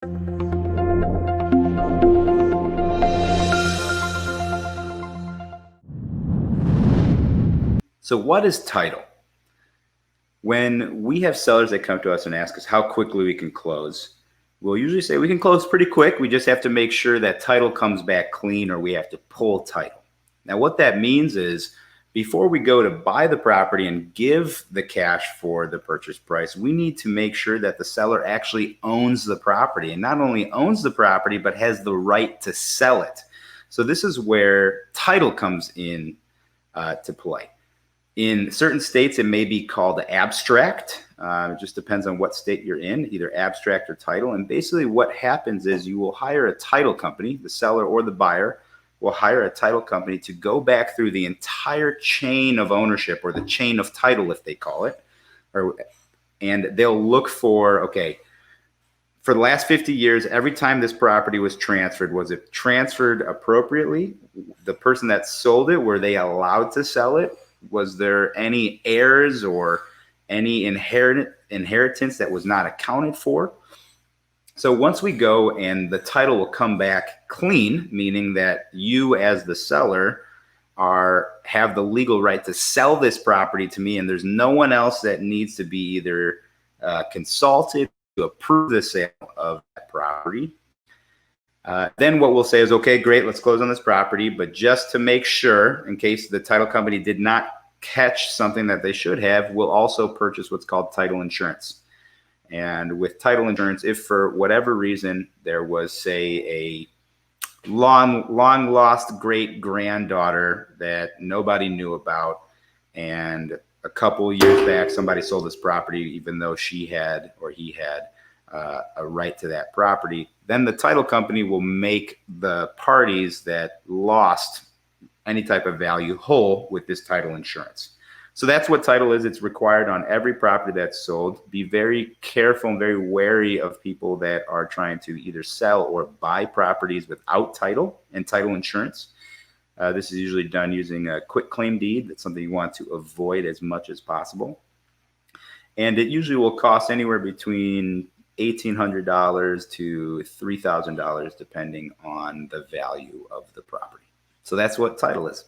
So what is title? When we have sellers that come to us and ask us how quickly we can close, we'll usually say we can close pretty quick. We just have to make sure that title comes back clean, or we have to pull title. Now, what that means is before we go to buy the property and give the cash for the purchase price, we need to make sure that the seller actually owns the property, and not only owns the property, but has the right to sell it. So this is where title comes in to play. In certain states, it may be called abstract. It just depends on what state you're in, either abstract or title. And basically what happens is you will hire a title company, the seller or the buyer will hire a title company to go back through the entire chain of ownership, or the chain of title, if they call it. And they'll look for, okay, for the last 50 years, every time this property was it transferred appropriately? The person that sold it, were they allowed to sell it? Was there any heirs or any inheritance that was not accounted for? So once we go, and the title will come back clean, meaning that you as the seller have the legal right to sell this property to me, and there's no one else that needs to be either consulted to approve the sale of that property. Then what we'll say is, okay, great, let's close on this property. But just to make sure, in case the title company did not catch something that they should have, we'll also purchase what's called title insurance. And with title insurance, if for whatever reason there was, say, a long lost great granddaughter that nobody knew about, and a couple years back somebody sold this property even though she had, or he had, a right to that property, then the title company will make the parties that lost any type of value whole with this title insurance. So that's what title is. It's required on every property that's sold. Be very careful and very wary of people that are trying to either sell or buy properties without title and title insurance. This is usually done using a quick claim deed. That's something you want to avoid as much as possible. And it usually will cost anywhere between $1,800 to $3,000, depending on the value of the property. So that's what title is.